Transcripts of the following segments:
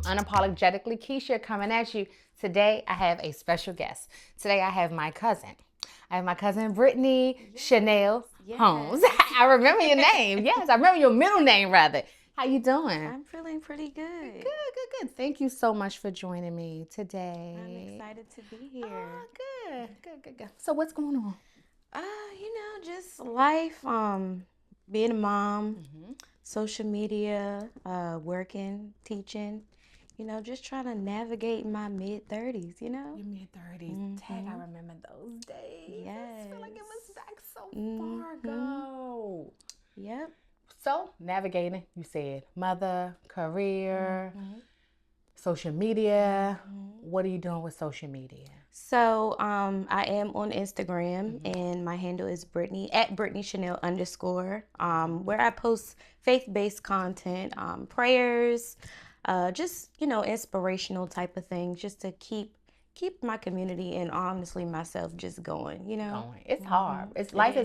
from Unapologetically Keisha coming at you. Today I have a special guest. Today I have my cousin. I have my cousin Brittany Chanel Holmes. I remember your name. Yes, I remember your middle name rather. How you doing? I'm feeling pretty good. Good. Thank you so much for joining me today. I'm excited to be here. Oh, good. So what's going on? Just life, being a mom, social media, working, teaching, just trying to navigate my mid-30s, Your mid-30s. Tag, I remember those days. Yes. I feel like it was back so far ago. Yep. So, navigating, you said mother, career, social media. What are you doing with social media? So, I am on Instagram and my handle is Brittany at Brittany Chanel _, where I post faith-based content, prayers, just, inspirational type of things, just to keep my community and honestly myself just going, It's hard. Life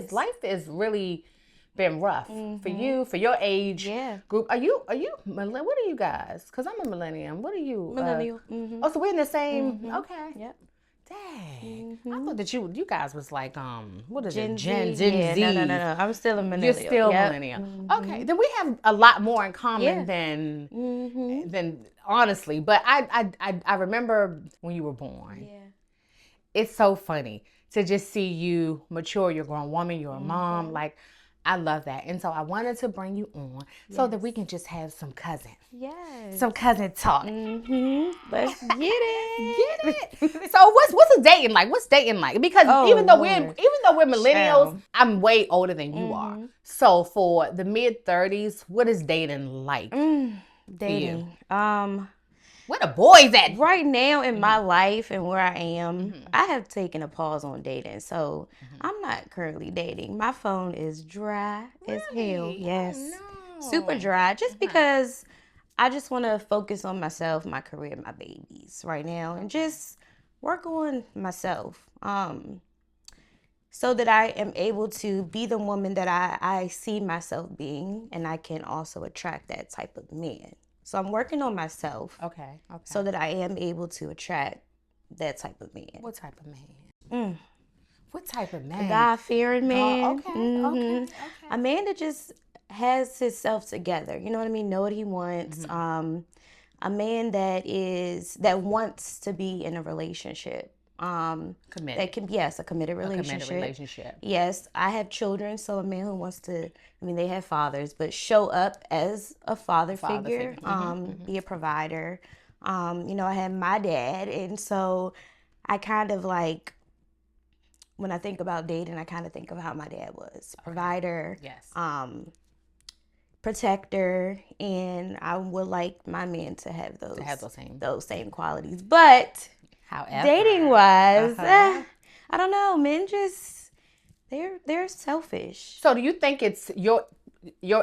is really been rough for you, for your age group. Are you what are you guys? Because I'm a millennium. What are you? Millennial. Oh, so we're in the same. Okay. Yep. Dang. I thought that you guys was like what is it? Gen Z. Yeah, no. I'm still a millennial. You're still millennial. Okay, then we have a lot more in common Yeah. than honestly. But I remember when you were born. Yeah. It's so funny to just see you mature. You're a grown woman. You're a mom. Like, I love that. And so I wanted to bring you on so that we can just have some cousin talk. Let's get it. So what's a dating like? What's dating like? Because even though we're millennials, I'm way older than you are. So for the mid-30s, what is dating like? Dating. Where the boys at? Right now in my life and where I am, I have taken a pause on dating. So I'm not currently dating. My phone is dry as hell. Yes. Oh, no. Super dry. Just because I just want to focus on myself, my career, my babies right now, and just work on myself. So that I am able to be the woman that I see myself being, and I can also attract that type of man. So I'm working on myself. Okay. So that I am able to attract that type of man. What type of man? What type of man? A God-fearing man. Okay. A man that just has himself together. You know what I mean? Know what he wants. A man that wants to be in a relationship. Committed. That can a committed relationship. Yes, I have children, so a man who wants to, they have fathers, but show up as a father figure. Be a provider. I had my dad, and so I kind of like, when I think about dating, I kind of think of how my dad was. Provider. Yes. Protector, and I would like my man to have those same qualities. But however, dating wise, I don't know. Men just they're selfish. So do you think it's your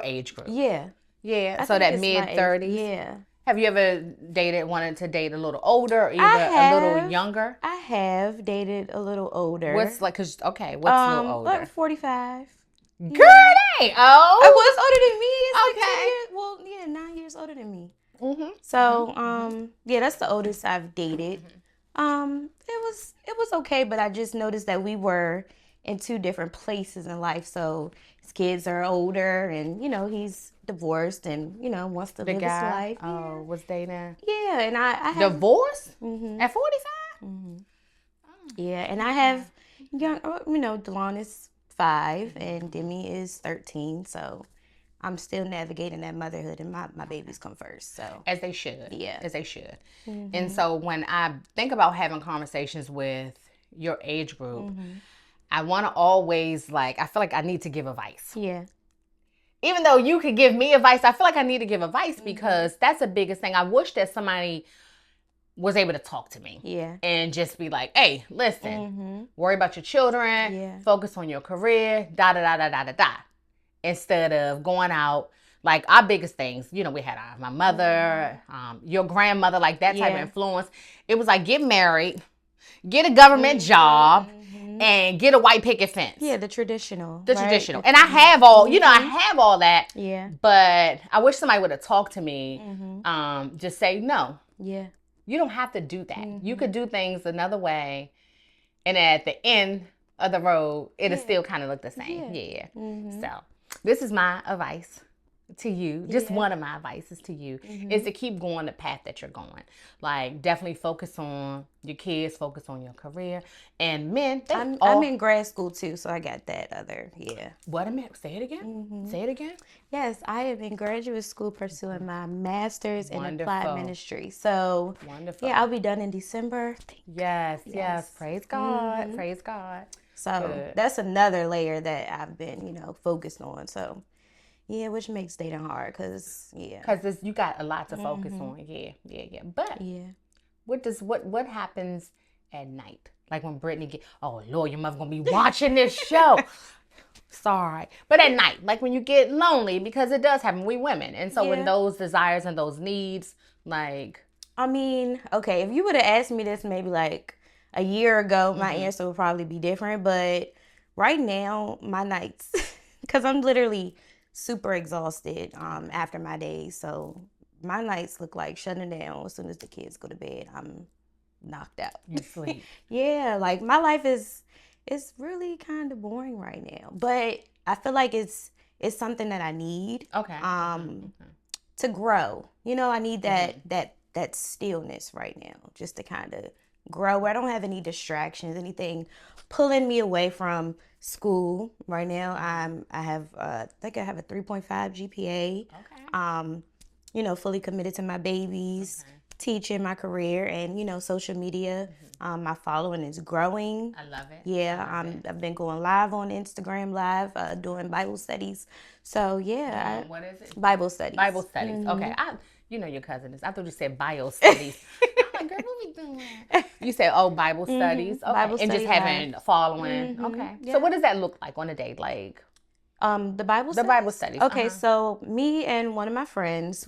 age group? Yeah. So that mid-30s. Yeah. Have you ever wanted to date a little older or a little younger? I have dated a little older. What's a little older? Like 45. Girl, hey, I was older than me. It's like 10 years. 9 years older than me. So, that's the oldest I've dated. It was okay, but I just noticed that we were in two different places in life. So his kids are older, and he's divorced, and wants to live his life. Oh, was dating? Yeah, and I have divorced at 45. Yeah, and I have young. Delon is 5 and Demi is 13. So I'm still navigating that motherhood, and my babies come first. So as they should. Yeah, as they should. And so when I think about having conversations with your age group, I want to always I feel like I need to give advice. Yeah. Even though you could give me advice, I feel like I need to give advice because that's the biggest thing. I wish that somebody was able to talk to me. Yeah. And just be like, hey, listen, worry about your children, focus on your career, da. Instead of going out, like our biggest things, we had my mother, your grandmother, like that type of influence. It was like, get married, get a government job, and get a white picket fence. Yeah, the traditional. Traditional. And I have all, I have all that. Yeah. But I wish somebody would have talked to me. Just say, no. Yeah. You don't have to do that. You could do things another way. And at the end of the road, it'll still kind of look the same. Yeah. So this is my advice to you. Just one of my advices to you is to keep going the path that you're going. Like, definitely focus on your kids, focus on your career. And men, I'm in grad school too, so I got that other, What a minute. Say it again. Say it again. Yes, I am in graduate school pursuing my master's in applied ministry. So, wonderful. Yeah, I'll be done in December. Yes. Praise God. Praise God. So that's another layer that I've been, focused on. So, yeah, which makes dating hard because you got a lot to focus on. Yeah. But what happens at night? Like when Brittany oh Lord, your mother gonna be watching this show. Sorry, but at night, like when you get lonely, because it does happen. We women, and so when those desires and those needs, like, I mean, okay, if you would have asked me this maybe like a year ago, my answer would probably be different. But right now, my nights, because I'm literally super exhausted after my day, so my nights look like shutting down as soon as the kids go to bed. I'm knocked out. You sleep. Yeah, like my life is really kind of boring right now, but I feel like it's something that I need. To grow. I need that stillness right now, just to kind of grow where I don't have any distractions, anything pulling me away from school. Right now, I think I have a 3.5 GPA. Fully committed to my babies, teaching, my career, and social media. My following is growing. I love it. Yeah, I've been going live on Instagram Live, doing Bible studies. So yeah, what is it? Bible studies. Bible studies. Okay, your cousin is. I thought you said bio studies. I'm like, girl, what we doing? You said, Bible studies. Okay, Bible and studies just having following. Okay, so what does that look like on a day? Like, the Bible studies? The Bible studies. Okay, so me and one of my friends,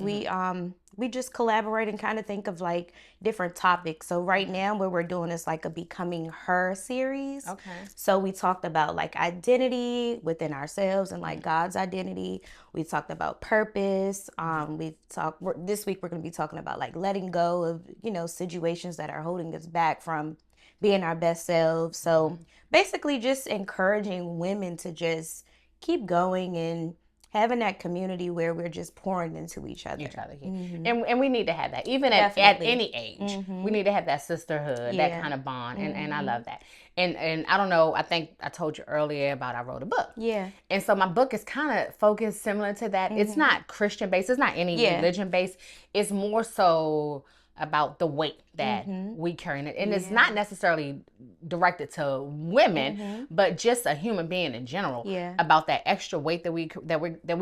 we just collaborate and kind of think of like different topics. So right now what we're doing is like a Becoming Her series. Okay. So we talked about like identity within ourselves and like God's identity. We talked about purpose. This week we're going to be talking about like letting go of, situations that are holding us back from being our best selves. So basically just encouraging women to just keep going and having that community where we're just pouring into each other. And we need to have that. Even at any age. We need to have that sisterhood, that kind of bond. And I love that. And I don't know, I think I told you earlier about I wrote a book. Yeah. And so my book is kind of focused similar to that. It's not Christian based. It's not any religion based. It's more so about the weight that we carry in it. And it's not necessarily directed to women, but just a human being in general, about that extra weight that we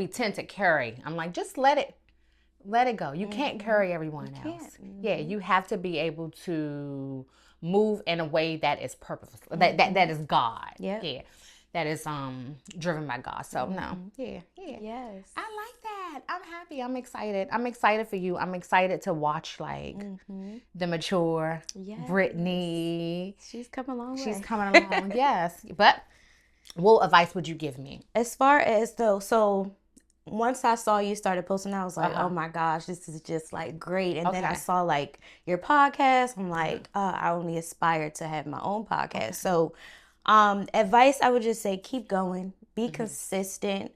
tend to carry. I'm like, just let it go. You can't carry everyone else. Yeah, you have to be able to move in a way that is purposeful, that is God. Yeah. That is driven by God. So no. Yeah. Yes. I like that. I'm happy. I'm excited. I'm excited for you. I'm excited to watch like the mature Brittany. She's coming along. Yes. But what advice would you give me? As far as so once I saw you started posting, I was like, oh my gosh, this is just like great. And then I saw like your podcast. I'm like, I only aspire to have my own podcast. So advice, I would just say, keep going, be consistent.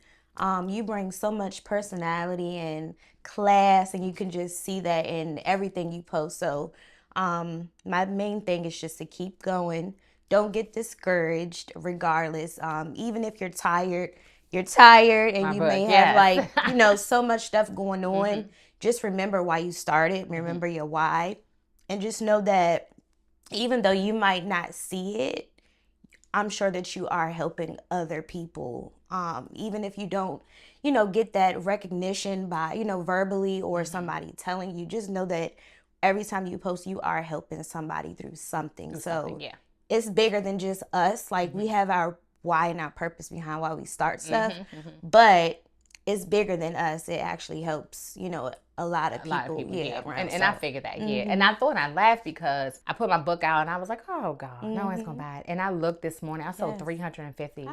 You bring so much personality and class, and you can just see that in everything you post. So my main thing is just to keep going. Don't get discouraged regardless. Even if you're tired and you may have like, so much stuff going on. Just remember why you started. Remember your why. And just know that even though you might not see it, I'm sure that you are helping other people. Even if you don't, get that recognition by, verbally or somebody telling you, just know that every time you post, you are helping somebody through something. It's bigger than just us. Like we have our why and our purpose behind why we start stuff. But it's bigger than us. It actually helps, a lot of people yeah. And I figured that, yeah. And I thought, I laughed because I put my book out and I was like, oh God, no one's gonna buy it. And I looked this morning, I sold 350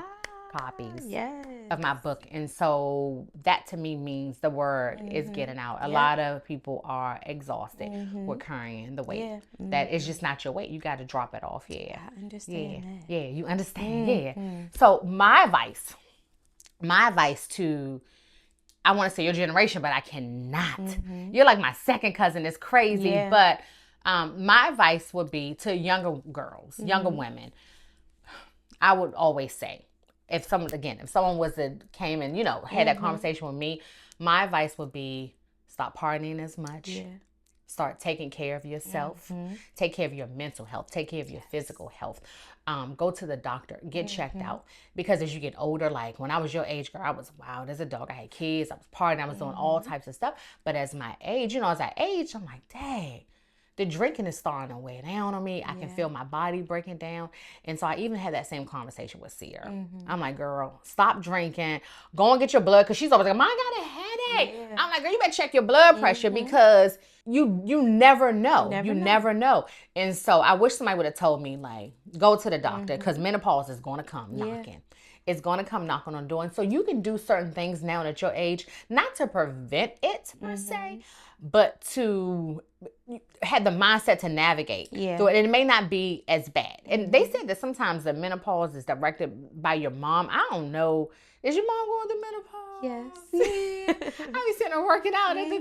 copies of my book. And so that to me means the word is getting out. A lot of people are exhausted with carrying the weight. That is just not your weight. You got to drop it off. Yeah. I understand that. Yeah, you understand. Yeah. So my advice to, I want to say your generation, but I cannot. You're like my second cousin. It's crazy. But my advice would be to younger girls, younger women. I would always say, if someone came and, had that conversation with me, my advice would be stop partying as much. Yeah. Start taking care of yourself. Take care of your mental health. Take care of your physical health. Go to the doctor. Get checked out. Because as you get older, like when I was your age, girl, I was wild as a dog. I had kids. I was partying. I was doing all types of stuff. But as my age, as I age, I'm like, dang. The drinking is starting to weigh down on me. I can feel my body breaking down. And so I even had that same conversation with Sierra. I'm like, girl, stop drinking. Go and get your blood. Because she's always like, Mom, I got a headache. Yeah. I'm like, girl, you better check your blood pressure because you never know. Never know. And so I wish somebody would have told me, like, go to the doctor because menopause is going to come knocking. It's going to come knocking on the door. And so you can do certain things now at your age, not to prevent it per se, but to have the mindset to navigate through it. And it may not be as bad. And they said that sometimes the menopause is directed by your mom. I don't know. Is your mom going through menopause? Yes. Yeah. I be sitting there working out at the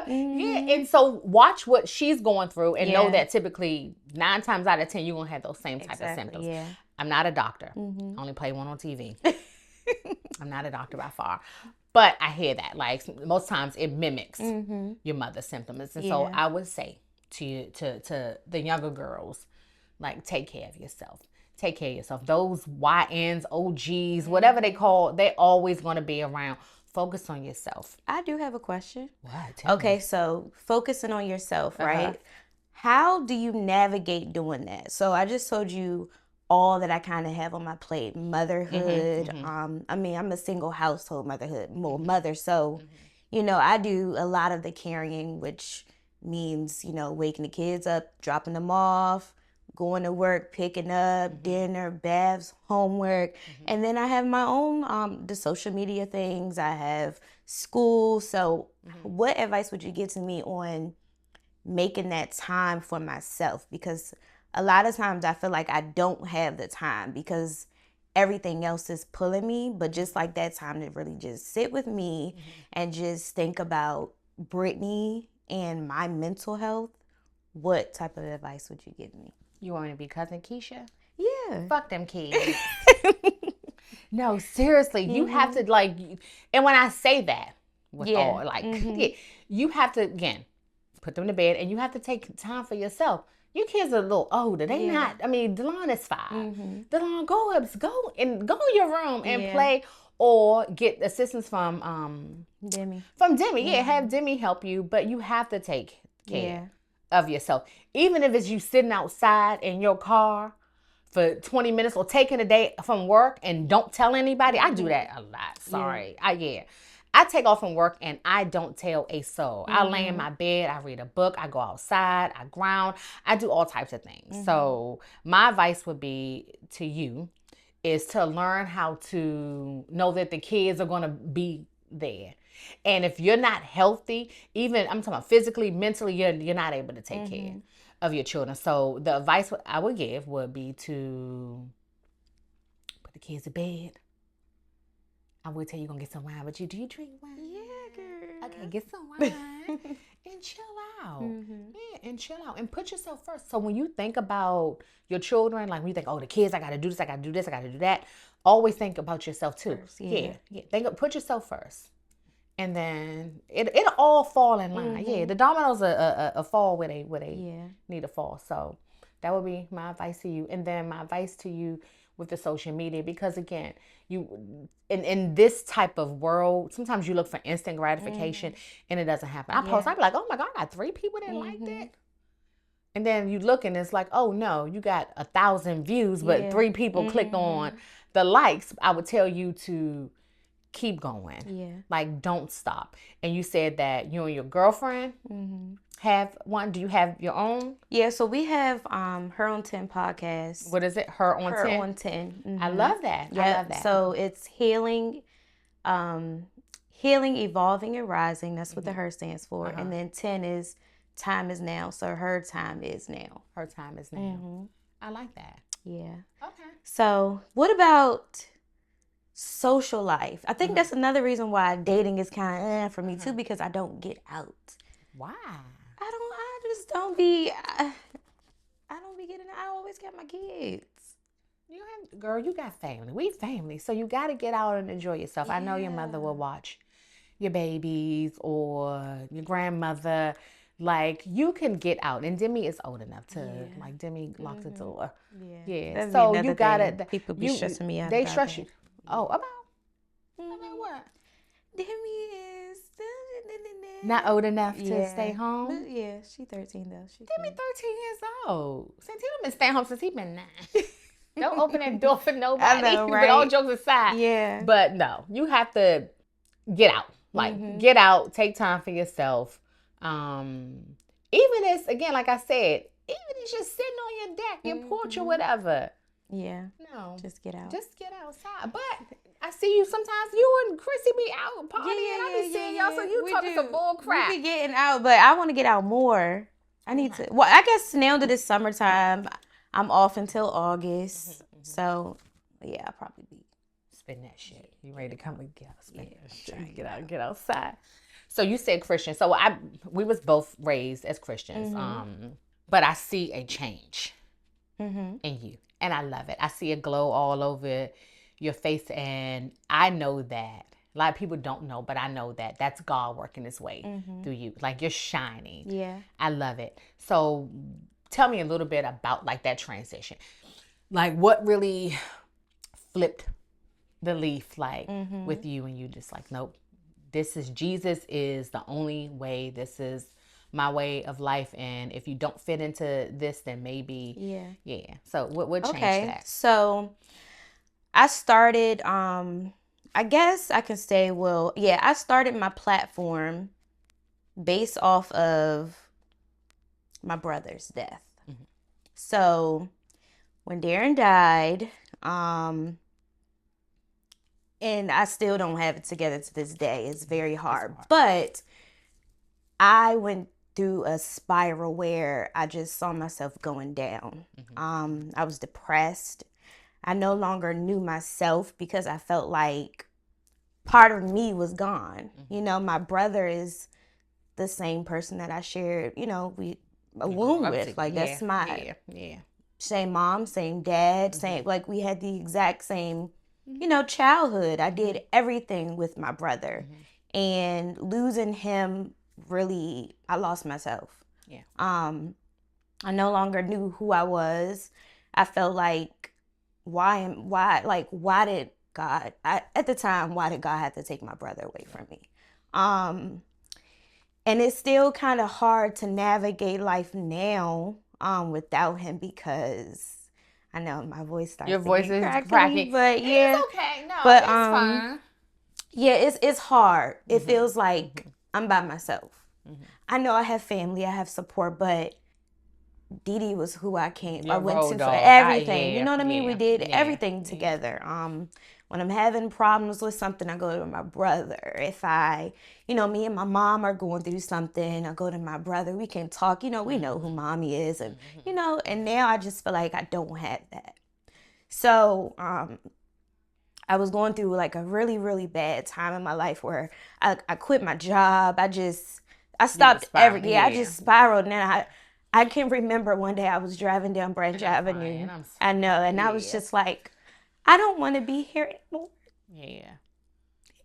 gym. Yeah. And so watch what she's going through and know that typically 9 times out of 10, you're going to have those same type of symptoms. Yeah. I'm not a doctor. I only play one on TV. I'm not a doctor by far. But I hear that. Like, most times it mimics your mother's symptoms. And so I would say to the younger girls, like, take care of yourself. Take care of yourself. Those YNs, OGs, whatever they call, they're always going to be around. Focus on yourself. I do have a question. What? Okay, so focusing on yourself, right? How do you navigate doing that? So I just told you all that I kind of have on my plate. Motherhood. I mean, I'm a single household mother. So, I do a lot of the carrying, which means, waking the kids up, dropping them off, going to work, picking up, dinner, baths, homework. And then I have my own, the social media things. I have school. So what advice would you give to me on making that time for myself? Because a lot of times I feel like I don't have the time because everything else is pulling me. But just like that time to really just sit with me and just think about Brittany and my mental health, what type of advice would you give me? You want me to be Cousin Keisha? Yeah. Fuck them kids. No, seriously. You have to, like, and when I say that, with all, like, you have to, again, put them to bed and you have to take time for yourself. Your kids are a little older. They not, I mean, Delon is 5. Delon, go in your room and play or get assistance from Demi. Have Demi help you, but you have to take care of yourself. Even if it's you sitting outside in your car for 20 minutes or taking a day from work and don't tell anybody. I do that a lot. Sorry. I take off from work and I don't tell a soul. I lay in my bed, I read a book, I go outside, I ground, I do all types of things. So my advice would be to you is to learn how to know that the kids are going to be there. And if you're not healthy, even I'm talking about physically, mentally, you're not able to take care of your children. So the advice I would give would be to put the kids to bed. I would tell you gonna get some wine, but do you drink wine? Yeah, girl. Okay, get some wine and chill out. Yeah, and chill out and put yourself first. So when you think about your children, like when you think, oh, the kids, I gotta do this, I gotta do this, I gotta do that. Always think about yourself too. First, yeah. Put yourself first, and then it'll all fall in line. Yeah, the dominoes a fall where they need to fall. So that would be my advice to you, and then my advice to you with the social media, because again, you in this type of world, sometimes you look for instant gratification and it doesn't happen. I post, I be like, oh my God, I got 3 people that like that. And then you look and it's like, oh no, you got 1,000 views, but 3 people clicked on the likes. I would tell you to keep going. Yeah. Like, don't stop. And you said that you and your girlfriend have one. Do you have your own? Yeah, so we have Her on 10 podcast. What is it? Her on 10? Her on 10. Mm-hmm. I love that. Yeah. I love that. So it's healing, evolving, and rising. That's what the Her stands for. And then 10 is time is now. So her time is now. Her time is now. I like that. Yeah. Okay. So what about social life? I think that's another reason why dating is kind of for me too, because I don't get out. Why? I just don't be. I don't be getting. I always got my kids. Girl, you got family. We family, so you got to get out and enjoy yourself. Yeah. I know your mother will watch your babies or your grandmother. Like, you can get out, and Demi is old enough to like. Demi locked the door. Yeah. That'd so you gotta. People be stressing me out. They stress you. Oh, about what? Demi is not old enough to stay home. But yeah, she's 13 though. Demi 13 years old. Santino been staying home since he been 9. Don't open that door for nobody. I know, right? But all jokes aside. Yeah. But no, you have to get out. Like, get out, take time for yourself. Even if, again, like I said, even if it's just sitting on your deck, your porch or whatever. Yeah. No. Just get out. Just get outside. But I see you sometimes, you and Chrissy be out partying. I be seeing y'all, so you talking some bull crap. We be getting out, but I want to get out more. I need to. Well, I guess now that it's summertime, I'm off until August. So, yeah, I'll probably be. Spin that shit. You ready to come and get out? Spin that shit. Get outside. So you said Christian. So we was both raised as Christians. But I see a change in you. And I love it. I see a glow all over your face. And I know that. A lot of people don't know, but I know that that's God working his way through you. Like, you're shining. Yeah. I love it. So tell me a little bit about, like, that transition. Like, what really flipped the leaf, like, with you, and you just like, nope, Jesus is the only way. This is my way of life. And if you don't fit into this, then maybe, yeah. So what changed that? So I started, I guess I can say, I started my platform based off of my brother's death. So when Darren died, and I still don't have it together to this day. It's very hard. But I went through a spiral where I just saw myself going down. I was depressed. I no longer knew myself because I felt like part of me was gone. You know, my brother is the same person that I shared, a womb with. Like, that's my same mom, same dad, same, like, we had the exact same, childhood. I did everything with my brother. And losing him, really, I lost myself. I no longer knew who I was. I felt like, why did God, at the time, why did God have to take my brother away from me? And it's still kind of hard to navigate life now without him, because I know my voice starts. Your voice is cracking, but yeah, it's okay. No, but it's fine. Yeah, it's hard. It feels like I'm by myself. I know I have family, I have support, but Dee Dee was who I went to for everything. You know what I mean? We did everything together. When I'm having problems with something, I go to my brother. If me and my mom are going through something, I go to my brother. We can talk. We know who mommy is. And, and now I just feel like I don't have that. So I was going through, like, a really, really bad time in my life where I quit my job. I stopped everything. I just spiraled. And then I can remember one day I was driving down Branch Avenue. I know. And I was just like, I don't want to be here anymore. Yeah.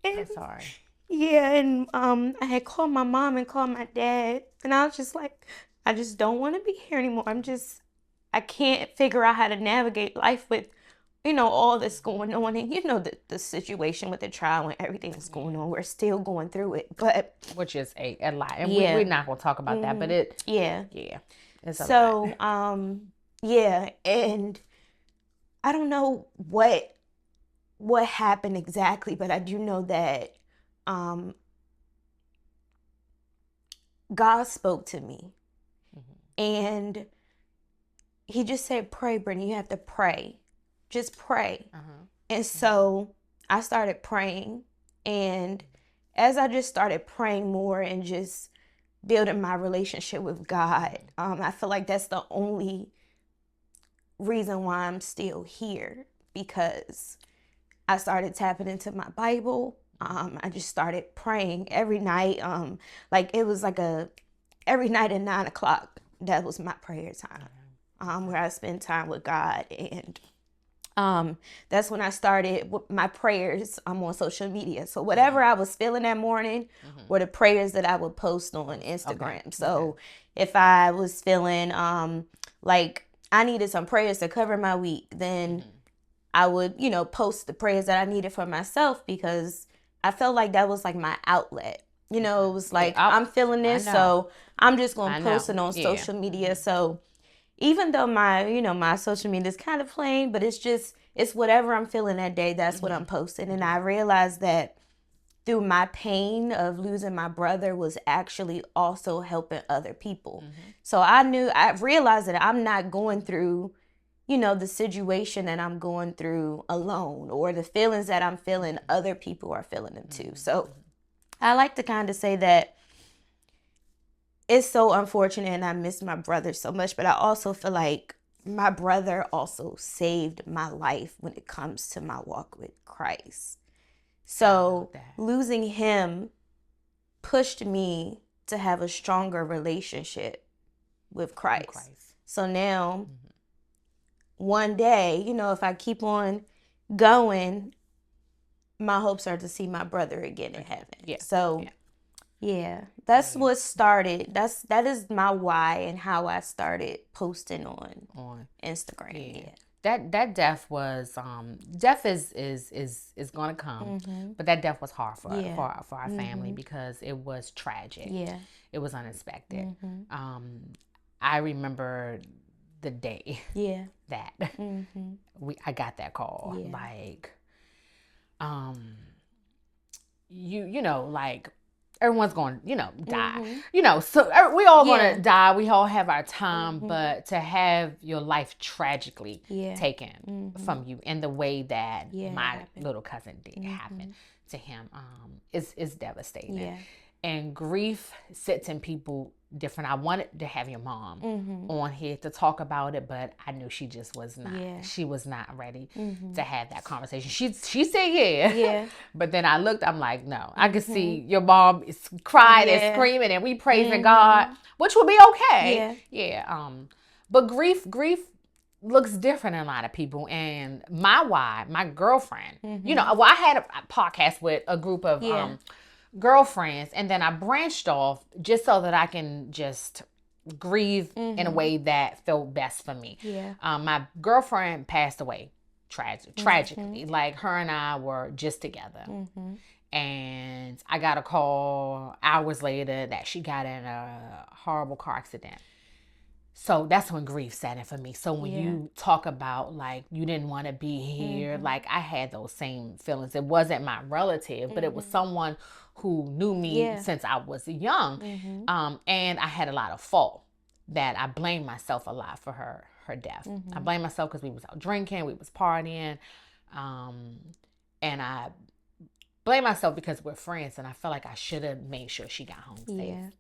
I'm sorry. Yeah, and I had called my mom and called my dad, and I was just like, I just don't want to be here anymore. I can't figure out how to navigate life with, all this going on, and the situation with the trial and everything that's going on. We're still going through it, but which is a lot, and we're not gonna talk about that, but it's a lot. And I don't know what what happened exactly, but I do know that God spoke to me. And he just said, pray, Brittany, you have to pray. Just pray. And so I started praying. And as I just started praying more and just building my relationship with God, I feel like that's the only reason why I'm still here, because I started tapping into my Bible. I just started praying every night. Like it was like every night at 9:00. That was my prayer time, where I spend time with God. And that's when I started with my prayers on social media. So whatever I was feeling that morning were the prayers that I would post on Instagram. So if I was feeling like I needed some prayers to cover my week, then I would, post the prayers that I needed for myself, because I felt like that was like my outlet. It was like, I'm feeling this, so I'm just going to post it on social media. So even though my social media is kind of plain, but it's whatever I'm feeling that day, that's what I'm posting. And I realized that through my pain of losing my brother was actually also helping other people. So I realized that I'm not going through, the situation that I'm going through alone, or the feelings that I'm feeling, other people are feeling them too. So I like to kind of say that it's so unfortunate and I miss my brother so much, but I also feel like my brother also saved my life when it comes to my walk with Christ. So losing him pushed me to have a stronger relationship with Christ. So now, one day, if I keep on going, my hopes are to see my brother again in heaven. That's what started. That is my why and how I started posting on Instagram. That death was death is gonna come, but that death was hard for our family, because it was tragic. It was unexpected. I remember the day that I got that call. Like like everyone's going die. So we all gonna die. We all have our time, but to have your life tragically taken from you in the way that my little cousin did happen to him is devastating. And grief sits in people different. I wanted to have your mom on here to talk about it, but I knew she just was not. She was not ready to have that conversation. She said yeah. But then I looked, I'm like, no. I could see your mom is crying and screaming, and we praising God, which will be okay. But grief looks different in a lot of people. And my girlfriend, I had a podcast with a group of girlfriends, and then I branched off just so that I can just grieve in a way that felt best for me. My girlfriend passed away tragically. Like, her and I were just together. And I got a call hours later that she got in a horrible car accident. So that's when grief set in for me. So when you talk about, like, you didn't want to be here, like, I had those same feelings. It wasn't my relative, but it was someone who knew me since I was young. And I had a lot of fault that I blamed myself a lot for her death. I blamed myself because we was out drinking, we was partying. And I blame myself because we're friends, and I felt like I should have made sure she got home safe.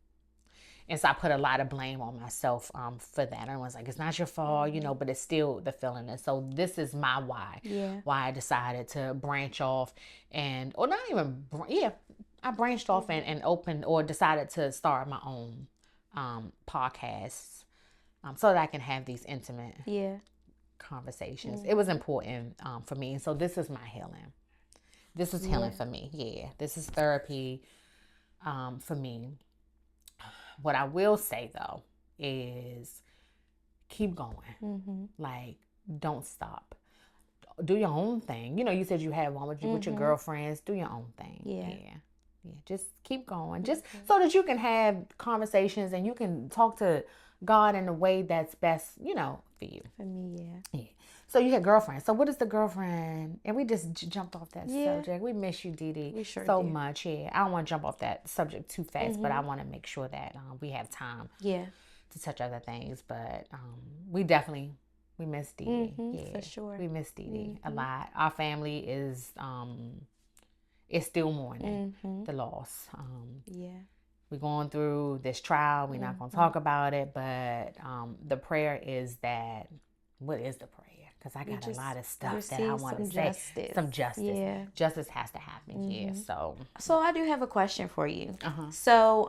And so I put a lot of blame on myself for that. Everyone's like, it's not your fault, but it's still the feeling. And so this is my why. Why I decided to branch off I branched off and opened, or decided to start my own podcasts so that I can have these intimate conversations. It was important for me. And so this is my healing. This is healing for me. This is therapy for me. What I will say, though, is keep going. Like, don't stop. Do your own thing. You said you had one with your girlfriends. Do your own thing. Just keep going. Just so that you can have conversations and you can talk to God in a way that's best, for you. For me, So you had girlfriends. So what is the girlfriend? And we just jumped off that subject. We miss you, Dee Dee, so much. Yeah, I don't want to jump off that subject too fast, but I want to make sure that we have time. To touch other things, but we miss Dee Dee. For sure. We miss Dee Dee a lot. Our family is still mourning the loss. We're going through this trial. We're not going to talk about it, but the prayer is that, what is the prayer? Because I got a lot of stuff that I want to say. Justice. Some justice. Yeah. Justice has to happen here. So I do have a question for you. So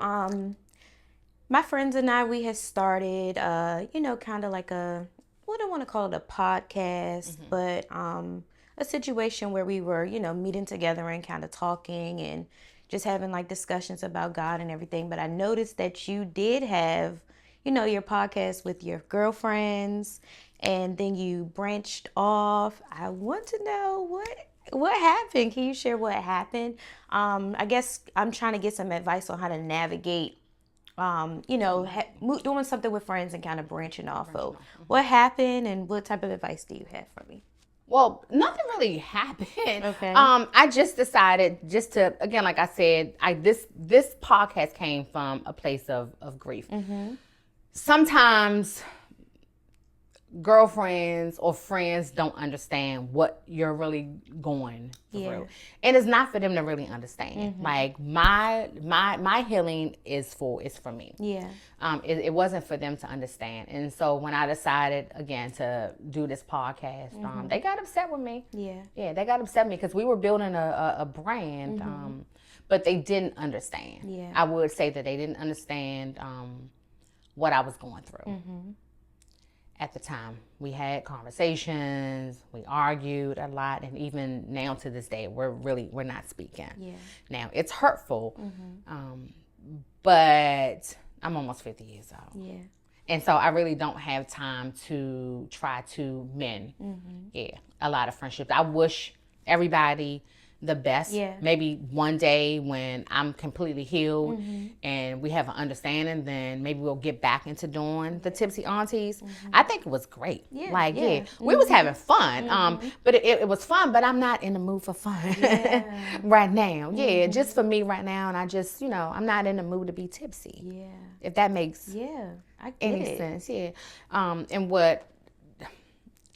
my friends and I, we had started, kind of like I don't want to call it a podcast, but a situation where we were, meeting together and kind of talking and just having like discussions about God and everything. But I noticed that you did have, your podcast with your girlfriends, and then you branched off. I want to know what happened. Can you share what happened? I guess I'm trying to get some advice on how to navigate, doing something with friends and kind of branching off. So what happened, and what type of advice do you have for me? Well, nothing really happened. Okay. I just decided to, again, like I said, this podcast came from a place of grief. Sometimes girlfriends or friends don't understand what you're really going through, and it's not for them to really understand. Like my healing is for me. It wasn't for them to understand. And so when I decided again to do this podcast, they got upset with me. They got upset with me because we were building a brand, but they didn't understand. I would say that they didn't understand what I was going through. At the time, we had conversations, we argued a lot, and even now to this day, we're not speaking. Now it's hurtful, but I'm almost 50 years old. And so I really don't have time to try to mend. A lot of friendships. I wish everybody the best. Maybe one day when I'm completely healed and we have an understanding, then maybe we'll get back into doing the Tipsy Aunties. I think it was great. We was having fun. But it was fun, but I'm not in the mood for fun right now. Just for me right now, and I just, I'm not in the mood to be tipsy. If that makes any sense. And what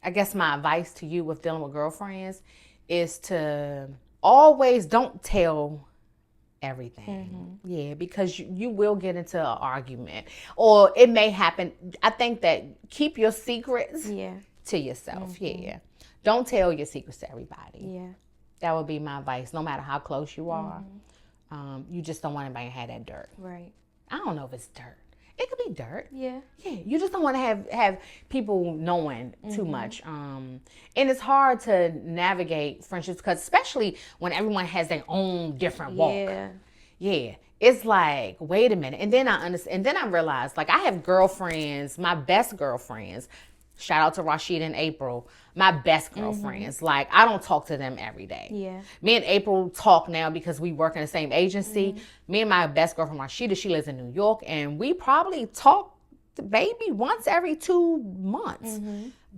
I guess my advice to you with dealing with girlfriends is to always don't tell everything. Because you will get into an argument, or it may happen. I think that keep your secrets to yourself. Don't tell your secrets to everybody. That would be my advice. No matter how close you are, you just don't want anybody to have that dirt. I don't know if it's dirt. It could be dirt. You just don't want to have people knowing too much. And it's hard to navigate friendships, because especially when everyone has their own different walk. It's like, wait a minute. And then I understand. And then I realized, like, I have girlfriends, my best girlfriends. Shout out to Rashida and April, my best girlfriends. Like, I don't talk to them every day. Me and April talk now because we work in the same agency. Me and my best girlfriend, Rashida, she lives in New York, and we probably talk maybe once every 2 months.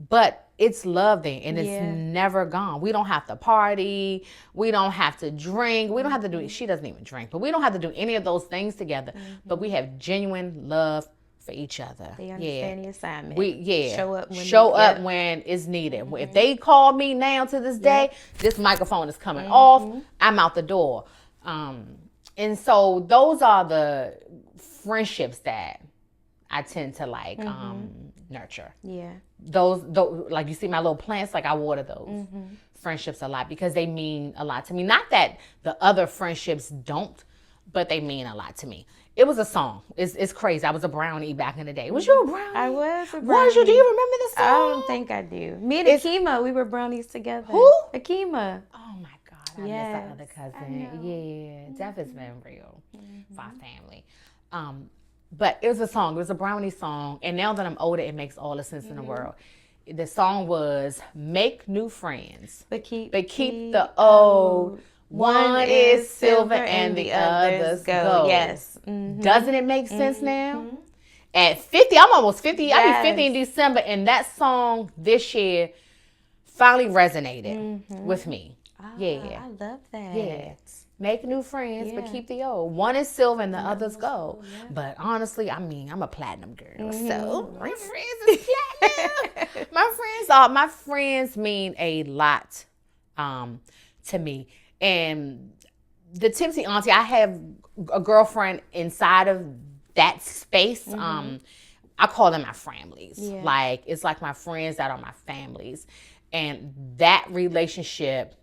But it's love there, and it's never gone. We don't have to party. We don't have to drink. We don't have to do, she doesn't even drink, but we don't have to do any of those things together. But we have genuine love for each other. They understand the assignment. Show up when it's needed. If they call me now to this day, this microphone is coming off. I'm out the door. And so those are the friendships that I tend to like nurture. Those like, you see my little plants, like I water those friendships a lot because they mean a lot to me. Not that the other friendships don't, but they mean a lot to me. It was a song. It's crazy. I was a brownie back in the day. Was you a brownie? I was a brownie. Was you? Do you remember the song? I don't think I do. Me and Akima, we were brownies together. Who? Akima. Oh my God. I miss that other cousin. Death has been real for our family. But it was a song. It was a brownie song. And now that I'm older, it makes all the sense in the world. The song was "Make New Friends, but keep the old. One is silver and the others gold." Yes. Doesn't it make sense now? At 50, I'm almost 50. I'll be 50 in December. And that song this year finally resonated with me. I love that. Yeah. Make new friends, but keep the old. One is silver and the other's gold. Yeah. But honestly, I mean, I'm a platinum girl. So my friends is platinum. My friends mean a lot to me. And the Tipsy Auntie, I have a girlfriend inside of that space. I call them my families. Yeah. Like, it's like my friends that are my families. And that relationship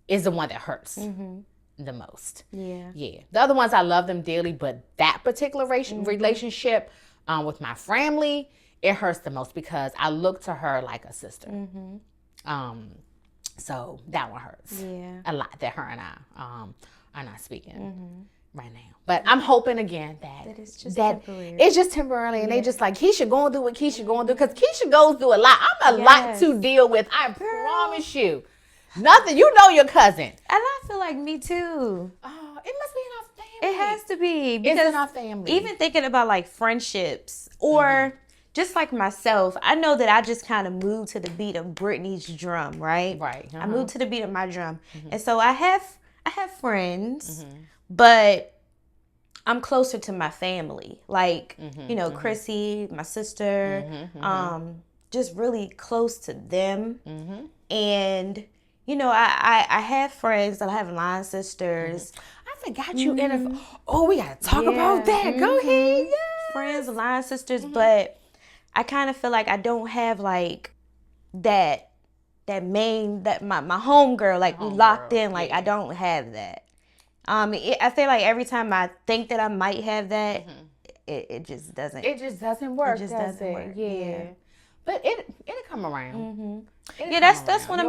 is the one that hurts the most. Yeah. The other ones, I love them dearly, but that particular relationship with my family, it hurts the most because I look to her like a sister. So that one hurts a lot, that her and I are not speaking right now. But I'm hoping again that it's just temporary. It's just temporarily, and they just like, Keisha going through what Keisha going through, because Keisha goes through a lot. I'm a lot to deal with. I promise you. Nothing. You know your cousin. And I feel like me too. Oh, it must be in our family. It has to be. Because it's in our family. Even thinking about like friendships or just like myself, I know that I just kind of moved to the beat of Brittany's drum, right? Right. I moved to the beat of my drum. And so I have friends, but I'm closer to my family. Like, you know, Chrissy, my sister, just really close to them. And you know, I have friends that I have line sisters. I forgot you oh, we gotta talk about that. Go ahead. Yes. Friends, line sisters, but I kind of feel like I don't have like that main, that my homegirl, like we locked in, like I don't have that. I feel like every time I think that I might have that, it just doesn't. It just doesn't work. It just doesn't work. Yeah. But it'll come around. That's one of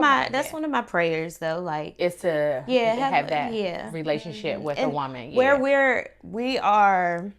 my prayers though. Like, is to have that relationship with a woman. Yeah. Where we are,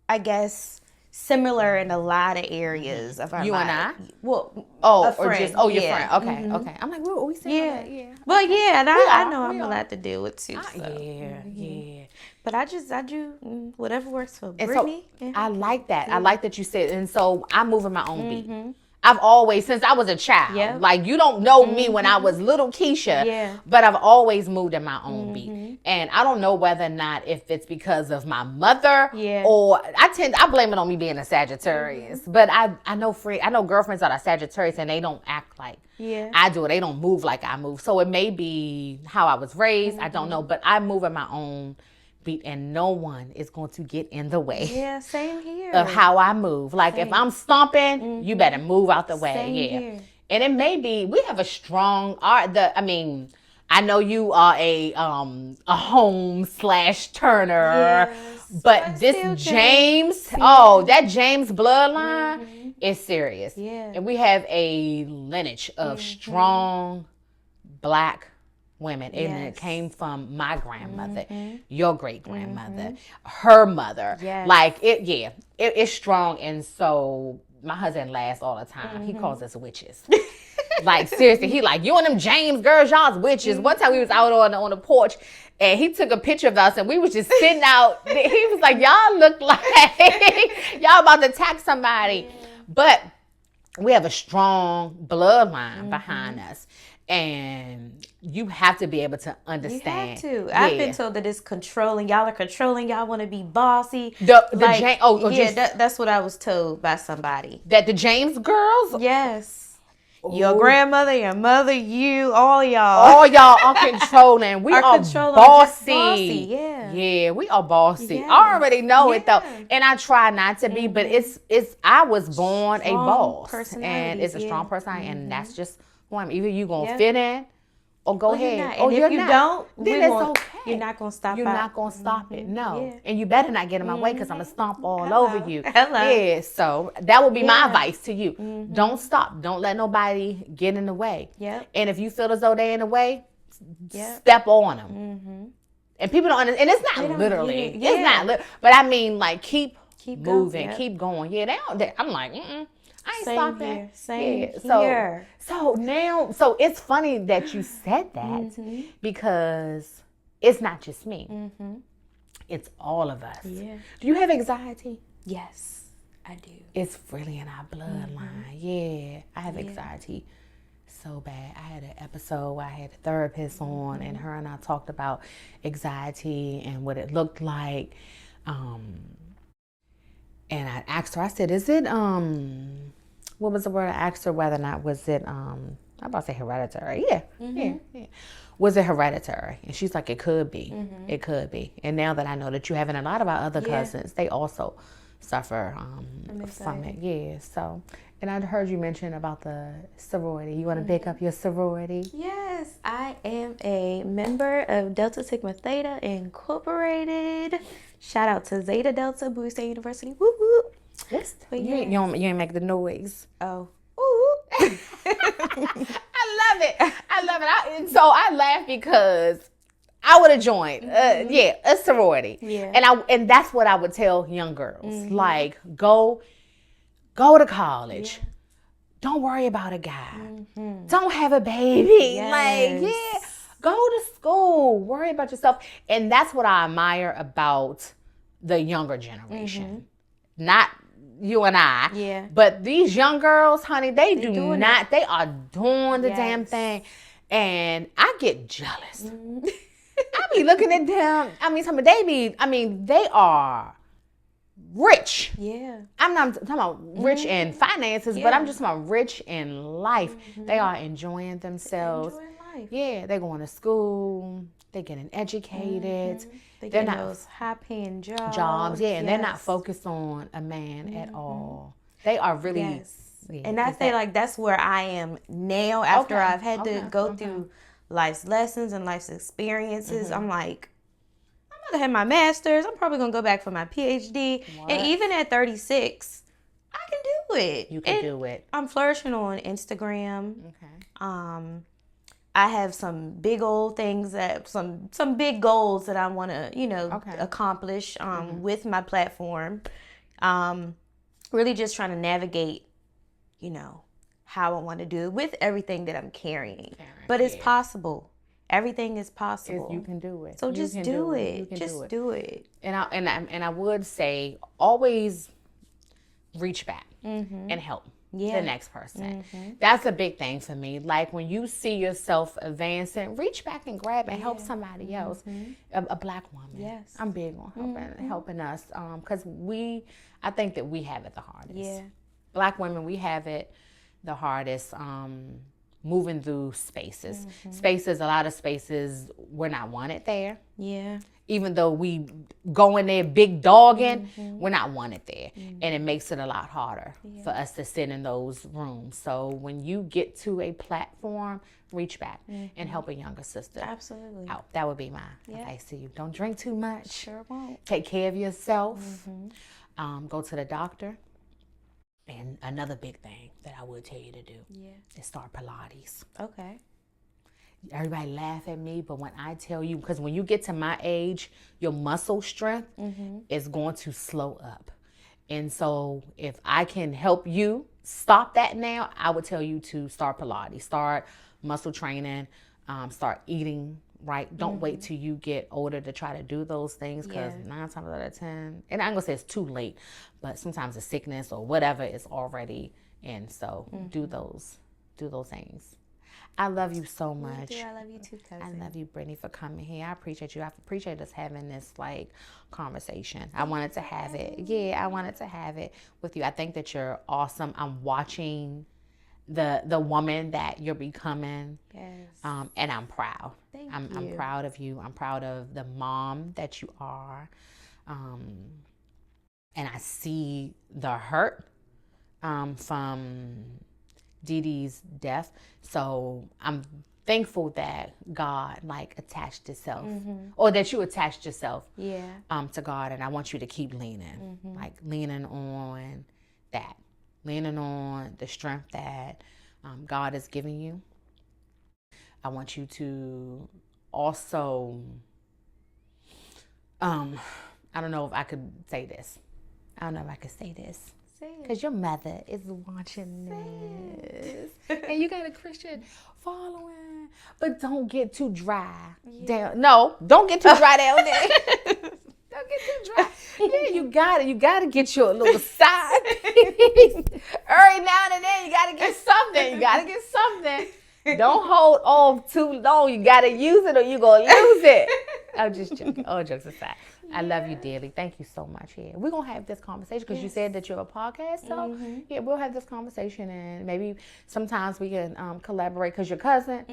I guess, similar in a lot of areas of our life. You and I? Well, your friend. Okay, okay. I'm like, we similar. Yeah. But and I know I'm allowed to deal with too. So. Yeah. But I do whatever works for Brittany. So, I like that. Yeah. I like that you said, and so I'm moving my own beat. I've always, since I was a child, like you don't know me when I was little Keisha, but I've always moved in my own beat. And I don't know whether or not if it's because of my mother or I blame it on me being a Sagittarius. But I know girlfriends that are Sagittarius and they don't act like I do. They don't move like I move. So it may be how I was raised. I don't know, but I move in my own beat, and no one is going to get in the way. Yeah, same here. Of how I move. Like if I'm stomping, you better move out the way. Same here. And it may be we have a strong I know you are a Holmes/Turner, but this James, that James bloodline is serious. Yeah. And we have a lineage of strong Black women, and it came from my grandmother, your great grandmother, her mother. Like it's strong. And so my husband laughs all the time. He calls us witches. Like seriously, he like, you and them James girls, y'all's witches. One time we was out on the porch, and he took a picture of us, and we was just sitting out. He was like, y'all look like y'all about to attack somebody. But we have a strong bloodline behind us. And you have to be able to understand. You have to. I've been told that it's controlling. Y'all are controlling. Y'all want to be bossy. That's what I was told by somebody. That the James girls? Yes. Your grandmother, your mother, you, all y'all. All y'all are controlling. We are bossy. Yeah, we are bossy. Yeah. I already know it though. And I try not to be, but I was born a boss. And it's a strong personality, and that's just who I'm. Either you gonna fit in or go ahead. And if you don't, then it's okay. You're not gonna stop. You're not gonna stop it. No, and you better not get in my way, because I'm gonna stomp all over you. Hello. Yeah. So that would be my advice to you. Don't stop. Don't let nobody get in the way. Yep. And if you feel as though they're in the way, step on them. And people don't understand. And it's not literally. It's not. But I mean, like keep moving, keep going. Yeah. I'm like, I ain't stopping. Same here. So it's funny that you said that because it's not just me. It's all of us. Yeah. Do you have anxiety? Yes, I do. It's really in our bloodline. Yeah. I have anxiety so bad. I had an episode where I had a therapist on, and her and I talked about anxiety and what it looked like. And I asked her, I said, is it, what was the word? I asked her whether or not was it, I'm about to say hereditary. Yeah, yeah. Was it hereditary? And she's like, it could be. It could be. And now that I know that you have, and a lot of our other cousins, they also suffer from it. Yeah, so. And I heard you mention about the sorority. You want to pick up your sorority? Yes, I am a member of Delta Sigma Theta Incorporated. Shout out to Zeta Delta, Bowie State University. Woo woo. Yes. You ain't make the noise. Oh. Ooh. I love it. So I laugh because I would have joined. A sorority. Yeah. And that's what I would tell young girls. Like, go to college. Yeah. Don't worry about a guy. Don't have a baby. Yes. Go to school. Worry about yourself. And that's what I admire about the younger generation. Not you and I. Yeah. But these young girls, honey, they are doing the damn thing. And I get jealous. I be looking at them. They are rich. Yeah. I'm not talking about rich in finances, but I'm just talking about rich in life. They are enjoying themselves. Yeah, they're going to school. They're getting educated. They're not those high-paying jobs. Yeah, and they're not focused on a man at all. They are really. Yes. Yeah, and I say like that's where I am now after I've had to go through life's lessons and life's experiences. I'm like, I'm gonna have my master's. I'm probably gonna go back for my PhD. What? And even at 36, I can do it. You can do it. I'm flourishing on Instagram. Okay. I have some big old things some big goals that I want to, accomplish with my platform. Really just trying to navigate, how I want to do it with everything that I'm carrying. But it's possible. Everything is possible. You can do it. So just do it. Just do it. And I would say always reach back and help the next person. That's a big thing for me. Like when you see yourself advancing, reach back and grab and help somebody else. A black woman. Yes. I'm big on helping us because I think that we have it the hardest. Yeah. Black women, we have it the hardest. Moving through spaces. A lot of spaces, we're not wanted there. Yeah. Even though we go in there big dogging, we're not wanted there. And it makes it a lot harder for us to sit in those rooms. So when you get to a platform, reach back and help a younger sister. Absolutely. Out. That would be my advice to you. Don't drink too much. Sure won't. Take care of yourself. Go to the doctor. And another big thing that I would tell you to do is start Pilates. Okay. Everybody laugh at me, but when I tell you, because when you get to my age, your muscle strength is going to slow up. And so if I can help you stop that now, I would tell you to start Pilates, start muscle training, start eating right. Don't wait till you get older to try to do those things, because 9 times out of 10, and I'm gonna say it's too late, but sometimes the sickness or whatever is already in. So do those things. I love you so much. I love you too, cousin. I love you, Brittany, for coming here. I appreciate you. I appreciate us having this conversation. I wanted to have it. Yeah, I wanted to have it with you. I think that you're awesome. I'm watching the woman that you're becoming. Yes. And I'm proud. Thank you. I'm proud of you. I'm proud of the mom that you are. And I see the hurt from Dee Dee's death. So I'm thankful that God attached itself, or that you attached yourself to God. And I want you to keep leaning, leaning on that. Leaning on the strength that God is giving you. I want you to also, I don't know if I could say this. I don't know if I could say this. Because your mother is watching this. And you got a Christian following. But don't get too dry down. No, don't get too dry down there. Don't get too dry. Yeah, you gotta get your little side piece. Every now and then you gotta get something. Don't hold off too long. You got to use it or you're going to lose it. I'm just joking. All jokes aside. Yeah. I love you dearly. Thank you so much. Yeah, we're going to have this conversation because you said that you're a podcast. So, yeah, we'll have this conversation and maybe sometimes we can collaborate because your cousin,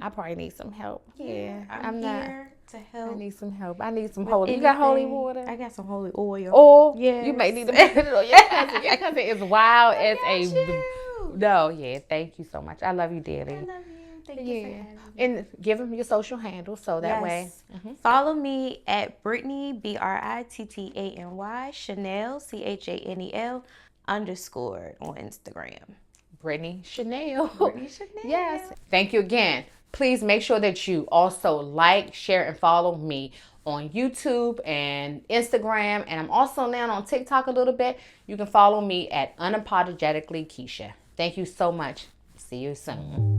I probably need some help. Yeah, I'm here to help. I need some help. I need some holy. You got holy water? I got some holy oil. Oil? Yeah. You may need to put it on your cousin. Your cousin is wild as a... No, yeah. Thank you so much. I love you dearly. I love you. Thank you for having me. And give them your social handle so that way. Follow me at Brittany, BRITTANY, Chanel, CHANEL _ on Instagram. Brittany Chanel. Brittany Chanel. Yes. Thank you again. Please make sure that you also like, share, and follow me on YouTube and Instagram. And I'm also now on TikTok a little bit. You can follow me at Unapologetically Keisha. Thank you so much. See you soon.